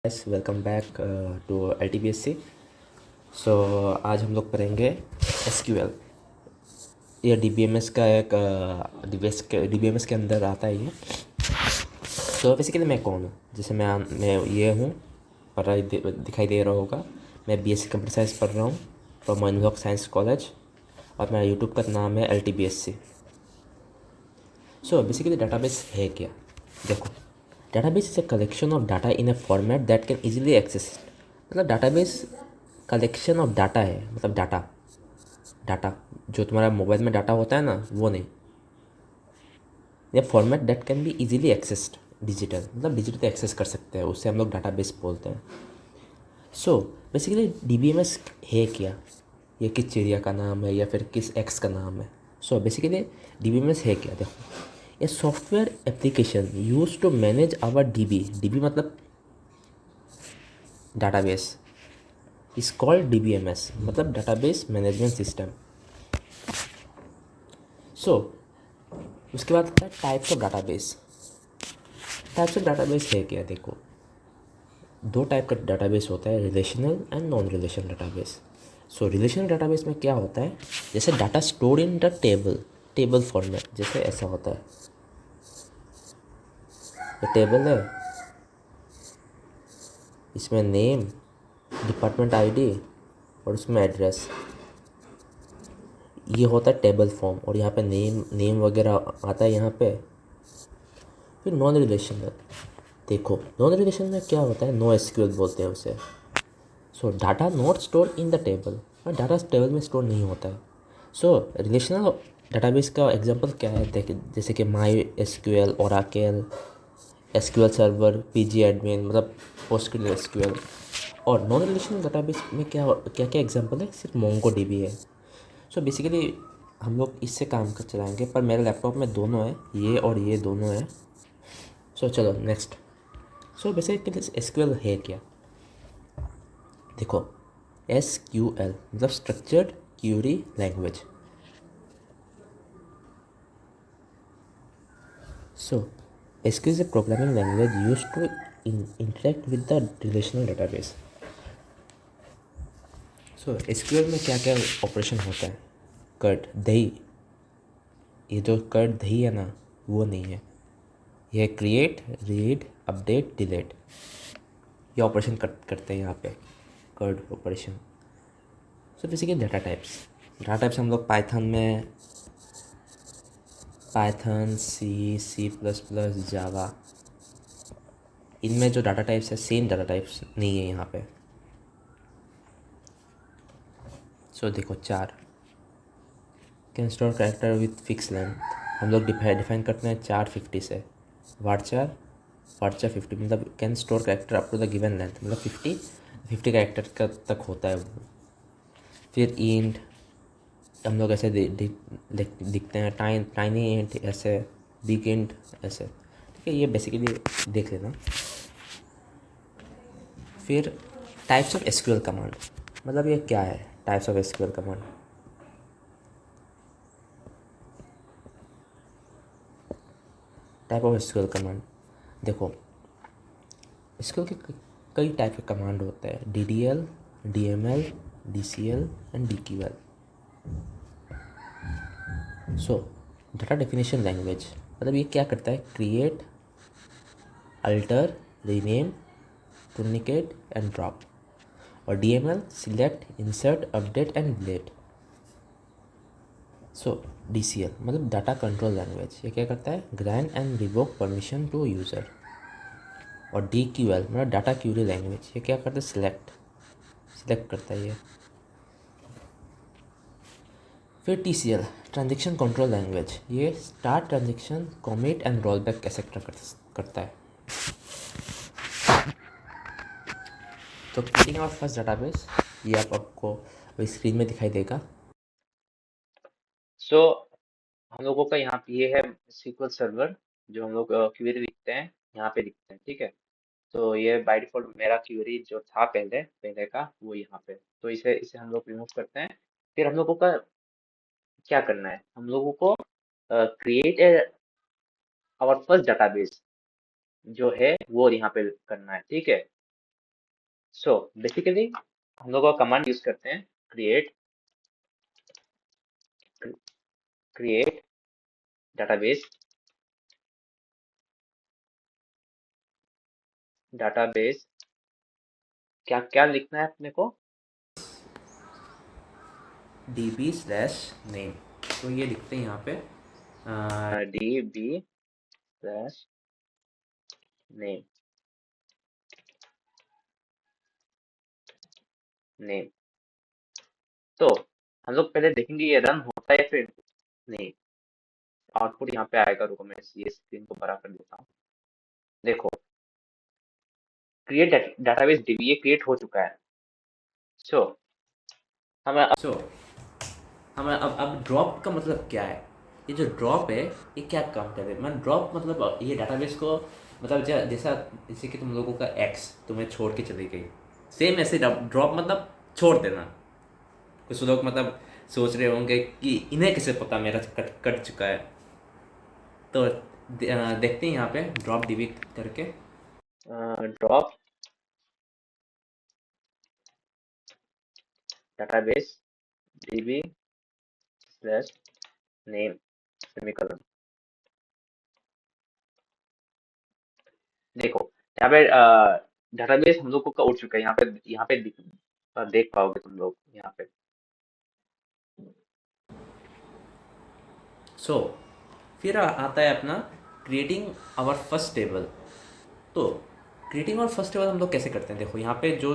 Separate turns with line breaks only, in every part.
Yes welcome back to LTBSC। So आज हम लोग पढ़ेंगे SQL। ये DBMS का एक DBMS के अंदर आता है ये। सो बेसिकली मैं कौन हूँ, जैसे मैं ये हूँ, दिखाई दे रहा होगा। मैं BSc कंप्यूटर साइंस पढ़ रहा हूँ फ्रॉम मनोहर साइंस कॉलेज, और मेरा यूट्यूब का नाम है LTBSC। सो बेसिकली डाटाबेस है क्या? देखो, database is a collection of data in a format that can easily access. मतलब डाटाबेस कलेक्शन ऑफ डाटा है, मतलब डाटा डाटा जो तुम्हारा मोबाइल में डाटा होता है ना, वो नहीं। ये format that can be easily accessed, digital, मतलब डिजिटल एक्सेस कर सकते हैं, उससे हम लोग डाटाबेस बोलते हैं। सो बेसिकली DBMS है क्या? ये किस चिड़िया का नाम है या फिर किस एक्स का नाम है? सो बेसिकली DBMS है क्या? देखो, ये software application use to manage our DB मतलब डाटाबेस इज कॉल्ड DBMS, मतलब डाटाबेस मैनेजमेंट सिस्टम। सो उसके बाद आता है types of database. Types of database है क्या? देखो, दो टाइप का डाटाबेस होता है, relational and non relational database. So relational database में क्या होता है, जैसे data store in the table format, जैसे ऐसा होता है। ये टेबल है, इसमें नेम, डिपार्टमेंट आईडी और उसमें एड्रेस, ये होता है टेबल फॉर्म, और यहाँ पे नेम वगैरह आता है यहाँ पे। फिर नॉन रिलेशनल, देखो नॉन रिलेशनल में क्या होता है, नो SQL बोलते हैं उसे। सो data not store in the table, और डाटा टेबल में स्टोर नहीं होता है। सो रिलेशनल डाटाबेस का एग्जांपल क्या है, देख जैसे कि MySQL, Oracle, SQL server, PG admin, मतलब PostgreSQL। और नॉन रिलेशनल डाटाबेस में क्या क्या क्या एग्जांपल है, सिर्फ MongoDB है। सो बेसिकली हम लोग इससे काम कर चलाएंगे, पर मेरे लैपटॉप में दोनों है, ये और ये दोनों है। सो चलो नेक्स्ट। सो बेसिकली SQL है क्या? देखो, SQL मतलब structured Curie language. So SQL is a programming language used to interact with the relational database. So SQL में क्या क्या ऑपरेशन होता है? कट दही, ये जो कट दही है ना, वो नहीं है। ये क्रिएट, रीड, अपडेट, डिलीट, ये ऑपरेशन करते हैं यहाँ पे, CRUD operation. So basically data types हम लोग पाइथन, C++, जावा, इनमें जो डाटा टाइप्स है सेम डाटा टाइप्स नहीं है यहाँ पे। सो देखो, 4 can store character with fix length, हम लोग डिफाइन करते हैं 450 से। वार्चार 50, मतलब can store character up to the given length, मतलब 50 कैरेक्टर का तक होता है वो। फिर इंट हम लोग ऐसे दिखते हैं, टाइनी इंट ऐसे, बिग इंट ऐसे, ठीक है, ये बेसिकली देख लेना। फिर टाइप्स ऑफ SQL कमांड, मतलब ये क्या है types of SQL command? Type of SQL command, देखो SQL के कई टाइप के कमांड होते हैं, DDL, DML, DCL and DQL। So data definition language, मतलब ये क्या करता है, create, alter, rename, truncate and drop. और DML select, insert, update and delete. So DCL मतलब डाटा कंट्रोल लैंग्वेज, ये क्या करता है, grant and revoke permission to user. और DQL मतलब डाटा क्यूरी लैंग्वेज, ये क्या करता है, सिलेक्ट करता है ये। फिर TCL ट्रांजेक्शन कंट्रोल लैंग्वेज, ये start transaction, commit and roll back etcetera करता है। तो क्रिएटिंग आवर फर्स्ट डाटाबेस, ये आपको स्क्रीन में दिखाई देगा।
सो हम लोगों का यहाँ पे ये है SQL सर्वर, जो हम लोग क्वेरी लिखते हैं यहाँ पे लिखते हैं, ठीक है। तो ये बाय डिफॉल्ट मेरा क्वेरी जो था पहले पहले का वो यहाँ पे, तो इसे इसे हम लोग रिमूव करते हैं। फिर हम लोगों का क्या करना है, हम लोगों को क्रिएट आवर फर्स्ट डाटाबेस जो है वो यहाँ पे करना है, ठीक है। सो बेसिकली हम लोग का कमांड यूज करते हैं क्रिएट क्रिएट डाटाबेस डाटाबेस क्या क्या लिखना है अपने को
db/name। तो ये लिखते हैं यहाँ पे
db/name नेम। तो हम लोग पहले देखेंगे ये रन होता है फिर नहीं। आउटपुट यहाँ पे आएगा, रुको मैं ये स्क्रीन को बड़ा कर देता हूँ। देखो क्रिएट डाटाबेस डीबी ये क्रिएट हो चुका है। सो हमें
हमें अब ड्रॉप का मतलब क्या है? ये जो ड्रॉप है ये क्या काम कर रहे हैं? मैं ड्रॉप मतलब ये डाटाबेस को मतलब जैसा जैसे कि तुम लोगों का एक्स तुम्हें छोड़ के चली गई, सेम ऐसे ड्रॉप मतलब छोड़ देना। कुछ लोग मतलब सोच रहे होंगे कि इन्हें कैसे पता मेरा कट कट चुका है। तो देखते हैं यहाँ पे ड्रॉप डीबी करके।
Drop database dB slash name semicolon. देखो यहाँ पे डाटाबेस हम लोग का उड़ चुका है। यहाँ पे देख पाओगे तुम लोग यहाँ पे।
सो फिर आता है अपना क्रिएटिंग आवर फर्स्ट टेबल। तो क्रिएटिंग और फर्स्ट टेबल हम लोग कैसे करते हैं? देखो यहाँ पे जो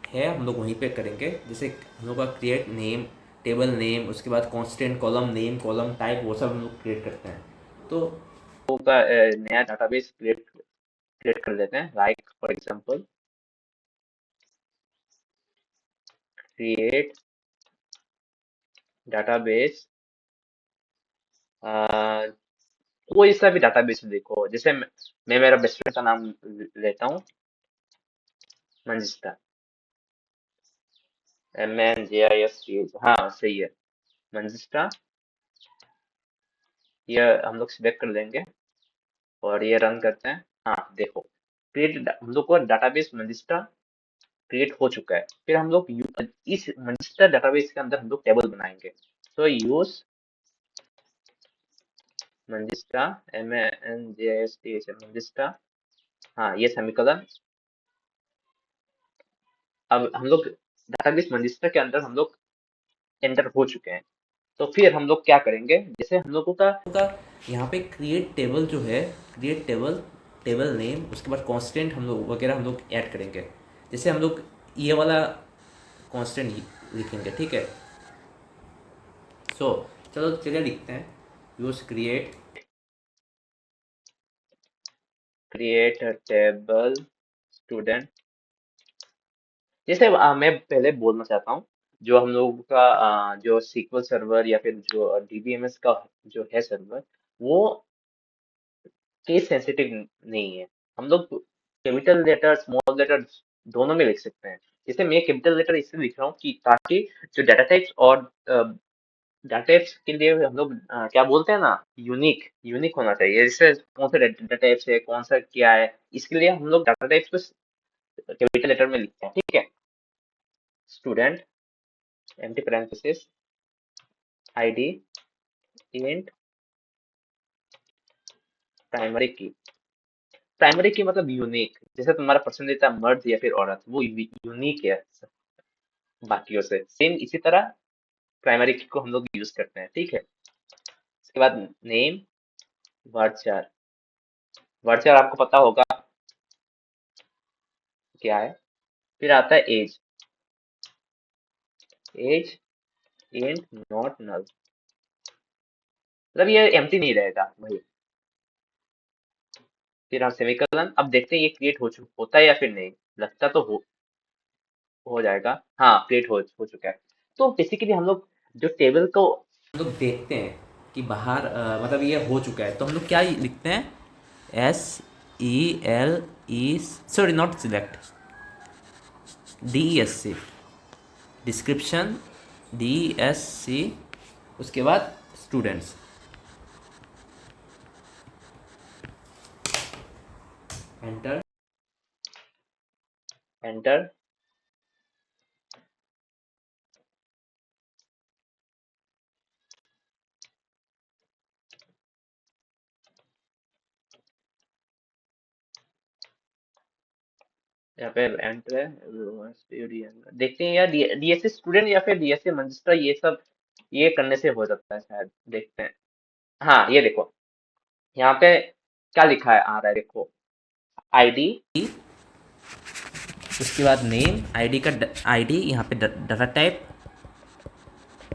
है हम लोग वहीं पे करेंगे। जैसे हम लोग का क्रिएट नेम, टेबल नेम, उसके बाद constant column name, column type, वो सब हम लोग क्रिएट करते हैं। तो
का नया डाटाबेस क्रिएट कर लेते हैं। Like for example create database कोई सा भी डाटाबेस देखो। जैसे मैं मेरा बेस्ट फ्रेंड का नाम लेता हूँ मंजिस्टा MNJIST। हाँ सही है मंजिस्टा। ये हम लोग सिलेक्ट कर लेंगे और ये रन करते हैं। हाँ देखो क्रिएट हम लोग को डाटाबेस मंजिस्टा क्रिएट हो चुका है। फिर हम लोग इस मंजिस्टा डाटाबेस के अंदर हम लोग टेबल बनाएंगे। तो यूज मंजिस्टा MNJIST मंजिस्टा। हाँ ये सेमीकोलन। अब हम लोग डाटाबेस मंजिस्टा के अंदर हम लोग एंटर हो चुके हैं। तो फिर हम लोग क्या करेंगे, जैसे हम लोगों का
यहाँ पे क्रिएट टेबल जो है, क्रिएट टेबल, टेबल नेम, उसके बाद कांस्टेंट हम लोग वगैरह हम लोग ऐड करेंगे। जैसे हम लोग ये वाला कांस्टेंट लिखेंगे, ठीक है। सो चलो चलिए लिखते हैं यूज
क्रिएट टेबल स्टूडेंट। जैसे मैं पहले बोलना चाहता हूँ जो हम लोगों का जो सीक्वल सर्वर या फिर जो डीबीएमएस का जो है सर्वर वो केस सेंसिटिव नहीं है। हम लोग कैपिटल लेटर स्मॉल लेटर दोनों में लिख सकते हैं। जैसे मैं कैपिटल लेटर इसलिए लिख रहा हूँ कि ताकि जो डाटा टाइप्स और डाटा टाइप्स के लिए हम लोग क्या बोलते हैं ना, यूनिक यूनिक होना चाहिए। जैसे कौन सा डाटा टाइप्स है, कौन सा क्या है, इसके लिए हम लोग डाटा टाइप्स को कैपिटल लेटर में लिखते हैं। ठीक है student empty parenthesis ID int primary की। प्राइमरी की मतलब यूनिक। जैसे तुम्हारा पसंदीदा मर्द या फिर औरत वो यूनिक है बाकियों से। सेम इसी तरह प्राइमरी की को हम लोग यूज करते हैं। ठीक है इसके बाद नेम वर्डचर। वर्डचर आपको पता होगा क्या है। फिर आता है age. Age int not null. मतलब ये एम्प्टी नहीं रहेगा भाई। फिर हम सेमीकोलन। अब देखते हैं ये क्रिएट होता है या फिर नहीं। लगता तो हो जाएगा। हाँ क्रिएट हो चुका है। तो बेसिकली हम लोग जो टेबल को
हम लोग देखते हैं कि बाहर मतलब ये हो चुका है, तो हम लोग क्या लिखते हैं? SELE, sorry not select, DESC, description, DSC, उसके बाद स्टूडेंट्स, एंटर।
एंटर। यहाँ पे एंटर है। देखते हैं यार, डीएसए स्टूडेंट या फिर डीएसए मंजिस्ट्रा, ये सब ये करने से हो सकता है शायद। देखते हैं। हाँ, ये देखो यहाँ पे क्या लिखा है, आ रहा है देखो, आईडी,
उसके बाद नेम, आईडी का आईडी, यहाँ पे डाटा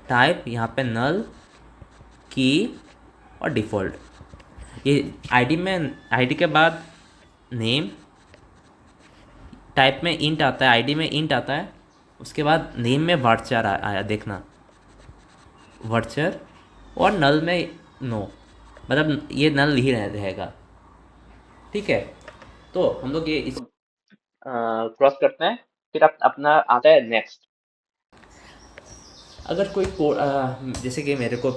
टाइप, यहाँ पे नल, की और डिफ़ॉल्ट। ये आईडी में, आईडी के बाद नेम, टाइप में इंट आता है, आईडी में इंट आता है, उसके बाद नेम में वर्चर आया, देखना वर्चर, और नल में नो, मतलब ये नल ही रहेगा। ठीक है, तो हम लोग ये इस
क्रॉस करते हैं, फिर अपना आता है नेक्स्ट।
अगर कोई जैसे कि मेरे को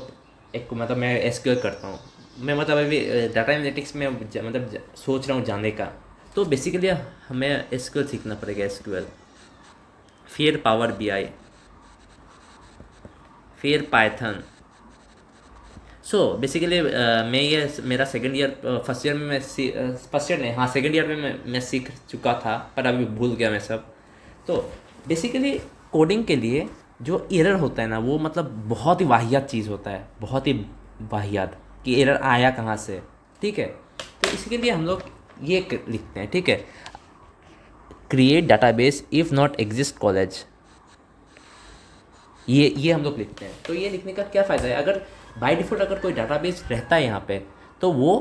एक, मतलब मैं एसक्यूएल करता हूँ, मैं मतलब अभी डाटा एनालिटिक्स में मतलब सोच रहा हूँ जाने का, तो बेसिकली हमें एसक्यूएल सीखना पड़ेगा, एसक्यूएल, फिर पावर बीआई, फिर पाइथन। सो बेसिकली मैं ये मेरा सेकेंड ईयर, फर्स्ट ईयर में मैं फर्स्ट ईयर नहीं, हाँ सेकेंड ईयर में मैं सीख चुका था, पर अभी भूल गया मैं सब। तो बेसिकली कोडिंग के लिए जो एरर होता है ना, वो मतलब बहुत ही वाहियात चीज़ होता है, बहुत ही वाहियात, कि एरर आया कहाँ से। ठीक है, तो इसके लिए हम लोग ये लिखते हैं, ठीक है, create database if not exist college, ये हम लोग लिखते हैं। तो ये लिखने का क्या फ़ायदा है, अगर बाय डिफ़ॉल्ट अगर कोई डाटाबेस रहता है यहाँ पे, तो वो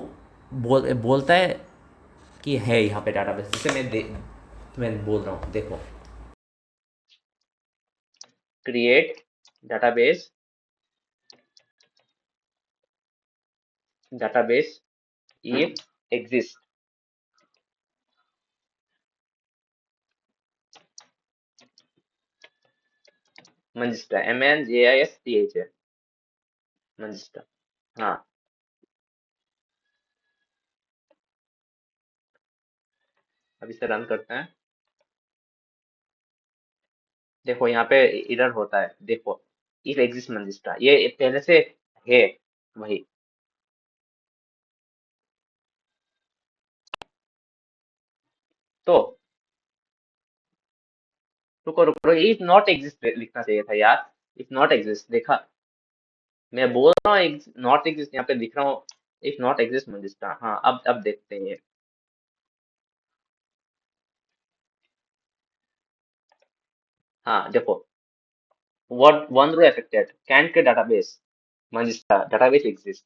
बोलता है कि है यहाँ पे डाटाबेस, जैसे मैं बोल रहा हूँ, देखो
क्रिएट डाटाबेस, इफ एग्जिस्ट, मंजिस्ट्रा, MNJISTH, मंजिस्ट्रा। हाँ, अभी से रन करते हैं। देखो यहाँ पे एरर होता है, देखो इफ एग्जिस्ट मंजिस्ट्रा, ये पहले से है वही। तो रुको रुको, इफ नॉट एग्जिस्ट लिखना चाहिए था यार, इफ नॉट एग्जिस्ट, देखा मैं बोल रहा हूँ नॉट एग्जिस्ट, यहाँ पे लिख रहा हूँ इफ नॉट एग्जिस्ट मंजिस्ट्रा। हाँ, अब देखते हैं ये। हाँ देखो, what one row affected can create database manjistha, database exist।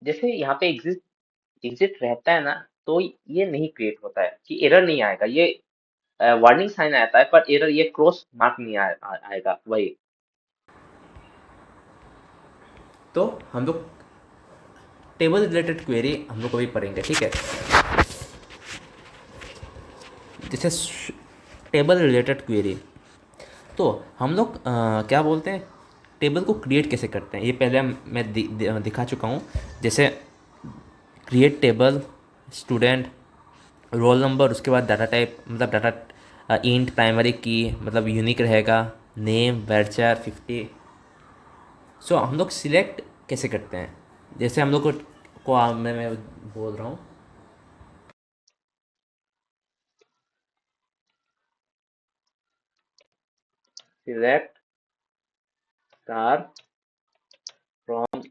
जैसे यहाँ पे एग्जिस्ट रहता है ना, तो ये नहीं क्रिएट होता है, कि एरर नहीं आएगा, ये वार्निंग साइन आता है, पर एरर ये क्रॉस मार्क नहीं आएगा वही।
तो हम लोग टेबल रिलेटेड क्वेरी हम लोग कभी पढ़ेंगे, ठीक है, जैसे टेबल रिलेटेड क्वेरी, तो हम लोग क्या बोलते हैं, टेबल को क्रिएट कैसे करते हैं, ये पहले मैं दिखा चुका हूँ। जैसे create table, student, roll number, उसके बाद डाटा टाइप, मतलब डाटा इंट, प्राइमरी की मतलब यूनिक रहेगा, नेम वर्चर 50। सो हम लोग सिलेक्ट कैसे करते हैं, जैसे हम लोग को मैं बोल रहा हूँ,
सिलेक्ट स्टार फ्रॉम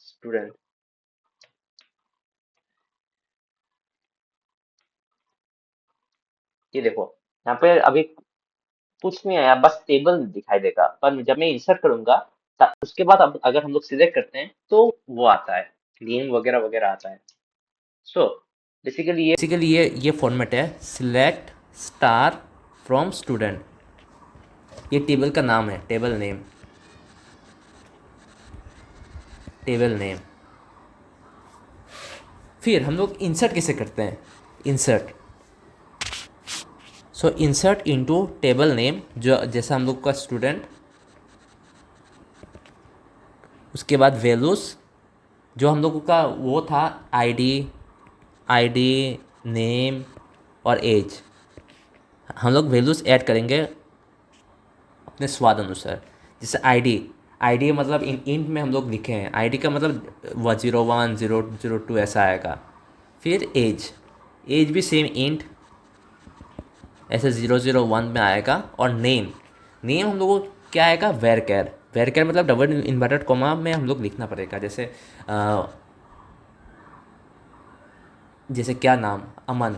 स्टूडेंट। ये देखो यहाँ पे अभी कुछ नहीं आया, बस टेबल दिखाई देगा, पर जब मैं इंसर्ट करूंगा उसके बाद अब अगर हम लोग सिलेक्ट करते हैं तो वो आता है, नेम वगैरह वगैरह आता है। सो
बेसिकली ये फॉर्मेट है, सिलेक्ट स्टार फ्रॉम स्टूडेंट, ये टेबल का नाम है, टेबल नेम, टेबल नेम। फिर हम लोग इंसर्ट कैसे करते हैं, इंसर्ट, सो इंसर्ट इनटू टेबल नेम, जो जैसा हम लोग का स्टूडेंट, उसके बाद वैल्यूज़, जो हम लोगों का वो था आईडी, आईडी, नेम और एज हम लोग वैल्यूज़ ऐड करेंगे अपने स्वाद अनुसार। जैसे आईडी मतलब इंट में हम लोग लिखे हैं, आईडी का मतलब 01 002 ऐसा आएगा। फिर एज भी सेम इंट ऐसे 001 में आएगा। और नेम हम लोगों को क्या आएगा, वेर कैर मतलब डबल इन्वर्टेड कॉमा में हम लोग लिखना पड़ेगा। जैसे क्या नाम, अमन,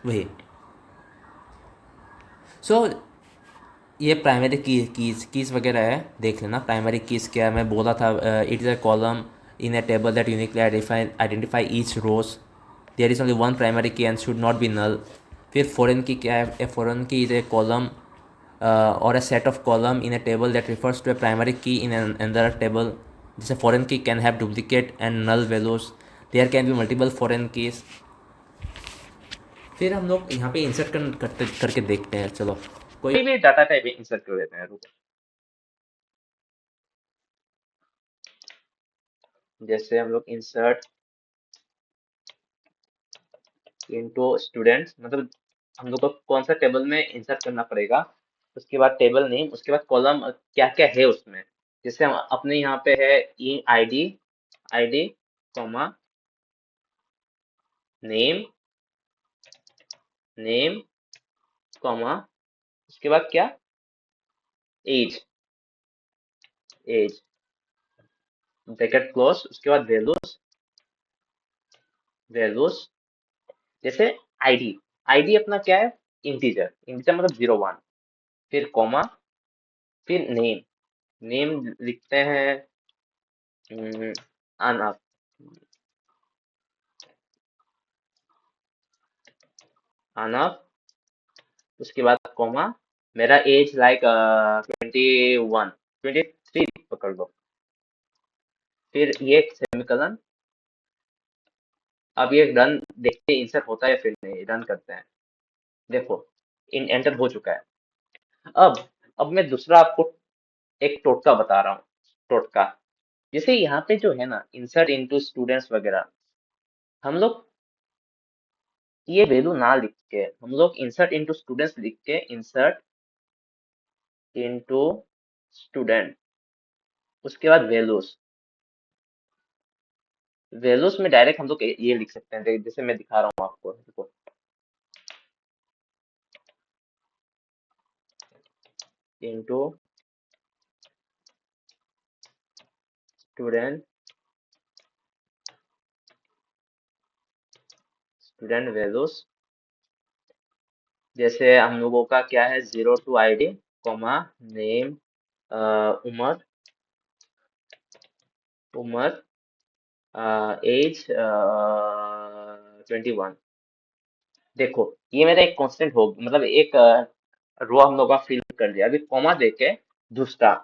वही। सो ये प्राइमरी कीज़ वगैरह है, देख लेना प्राइमरी कीज़ क्या है। मैं बोला था it is a column in a table that uniquely identify each rows, there is only one primary key and should not be null. फिर फॉरेन की क्या है, a foreign key is a column और a set of column in a table that refers to a primary key in another table. जैसे foreign key can have duplicate and null values, there can be multiple foreign keys. फिर हम लोग यहाँ पे insert करके देखते हैं। चलो कोई
कोई भी डाटा टाइप इंसर्ट कर देते हैं, रुको। जैसे हम लोग इंसर्ट इनटू स्टूडेंट्स, मतलब हम लोग को कौन सा टेबल में इंसर्ट करना पड़ेगा, उसके बाद टेबल नेम, उसके बाद कॉलम क्या क्या है उसमें। जैसे हम अपने यहाँ पे है ID, ID comma name, name comma उसके बाद क्या, एज, एज ब्रैकेट क्लोज, उसके बाद वैल्यूज, वैल्यूज। जैसे आईडी, आईडी अपना क्या है, इंटीजर, इंटीजर मतलब 01। फिर कॉमा, फिर नेम, नेम लिखते हैं अनअप, अनअप। उसके बाद कॉमा, मेरा एज लाइक 21, 23 पकड़ लो। फिर ये सेमीकोलन। अब ये रन देखते हैं इंसर्ट होता है या फिर नहीं, रन करते हैं। देखो इन एंटर हो चुका है। अब मैं दूसरा आपको एक टोटका बता रहा हूँ, टोटका। जैसे यहाँ पे जो है ना इंसर्ट इनटू स्टूडेंट्स वगैरह, हम लोग ये वैल्यू ना लिख के हम लोग इंसर्ट इनटू स्टूडेंट्स लिख के इंसर्ट इनटू स्टूडेंट, उसके बाद वैल्यूज, वैल्यूज में डायरेक्ट हम लोग ये लिख सकते हैं। जैसे मैं दिखा रहा हूँ आपको, देखो इनटू स्टूडेंट, स्टूडेंट वैल्यूज। जैसे हम लोगों का क्या है 02 आईडी कॉमा नेम, उम्र, उम्र, एज 21। देखो ये मेरा एक कांस्टेंट हो, मतलब एक रो हम लोग का फिल कर दिया। अभी कॉमा देके दूसरा,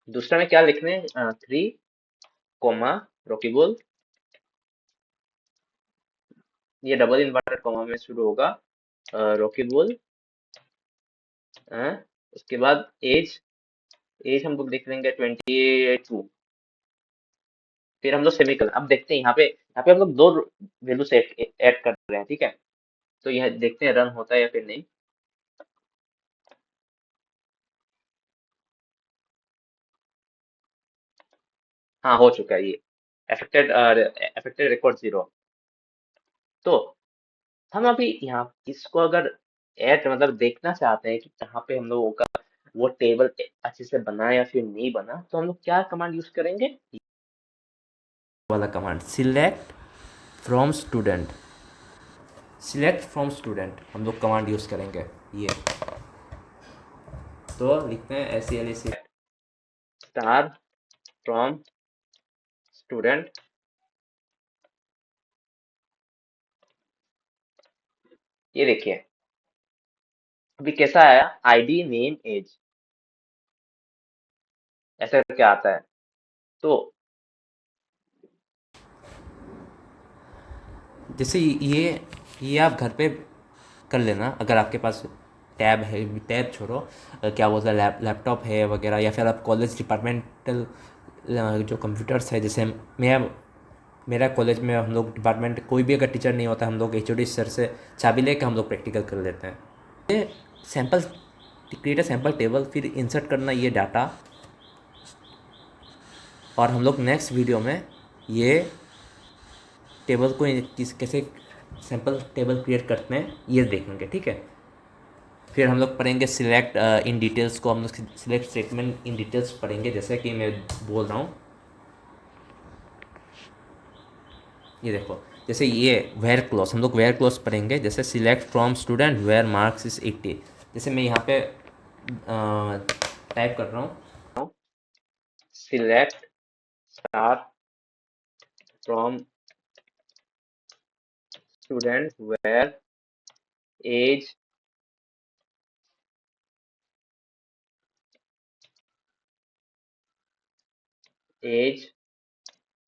दूसरा में क्या लिखने, 3 कॉमा रोकेबल, ये डबल इन्वर्टेड कॉमा में शुरू होगा, रोकेबल। उसके बाद एज, एज हम लोग लिख लेंगे 22। फिर हम लोग सेमीकोलन। अब देखते हैं यहाँ पे हम लोग दो वैल्यू से ऐड कर रहे हैं, ठीक है। तो यह देखते हैं रन होता है या फिर नहीं। हाँ हो चुका है ये, अफेक्टेड रिकॉर्ड 0। तो हम अभी यहाँ इसको अगर ऐड मतलब देखना चाहते हैं कि कहाँ पे हम लोगों का वो टेबल अच्छे से बना या फिर नहीं बना, तो हम लोग क्या कमांड यूज करेंगे,
वाला command, from student select from student हम लोग कमांड यूज़ करेंगे। ये तो लिखते हैं SELEC
स्टार फ्रॉम स्टूडेंट। ये देखिए अभी कैसा आया, आईडी नेम एज, ऐसा करके आता है। तो
जैसे ये आप घर पे कर लेना अगर आपके पास टैब है। टैब छोड़ो, क्या बोलते हैं, लैपटॉप है वगैरह, या फिर आप कॉलेज डिपार्टमेंटल जो कंप्यूटर्स है। जैसे मेरा कॉलेज में हम लोग डिपार्टमेंट कोई भी अगर टीचर नहीं होता हम लोग HOD सर से चाबी लेके हम लोग प्रैक्टिकल कर लेते हैं। ये sample create a sample table, फिर इंसर्ट करना ये डाटा, और हम लोग नेक्स्ट वीडियो में ये टेबल को कैसे सैम्पल टेबल क्रिएट करते हैं ये देखेंगे, ठीक है। फिर हम लोग पढ़ेंगे सिलेक्ट इन डिटेल्स को, हम लोग सिलेक्ट स्टेटमेंट इन डिटेल्स पढ़ेंगे, जैसे कि मैं बोल रहा हूँ, ये देखो, जैसे ये वेयर क्लॉज, हम लोग वेयर क्लॉज पढ़ेंगे, जैसे select from student where marks is 80। जैसे मैं यहाँ पे टाइप कर रहा हूँ,
select star from student where age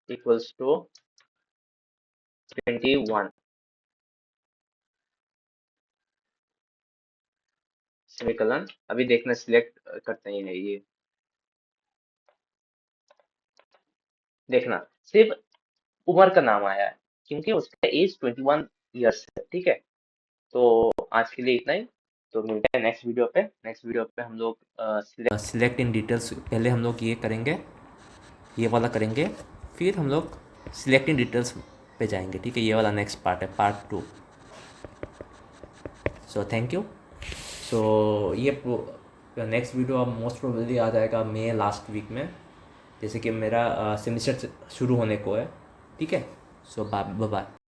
equals to 21 semicolon. अभी देखना सिलेक्ट करते हैं ये, देखना सिर्फ उमर का नाम आया है क्योंकि उसका एज 21 ईयर्स है, ठीक है। तो आज के लिए इतना ही, तो मिलते हैं नेक्स्ट वीडियो पे। नेक्स्ट वीडियो पे हम लोग
सिलेक्ट इन डिटेल्स पहले हम लोग ये करेंगे, ये वाला करेंगे, फिर हम लोग सिलेक्ट इन डिटेल्स पे जाएंगे, ठीक है। ये वाला नेक्स्ट पार्ट है, part 2। So thank you. So ये नेक्स्ट वीडियो अब मोस्ट प्रोबेबली आ जाएगा मई लास्ट वीक में, जैसे कि मेरा सेमिस्टर शुरू होने को है, ठीक है। सो बाय बाय।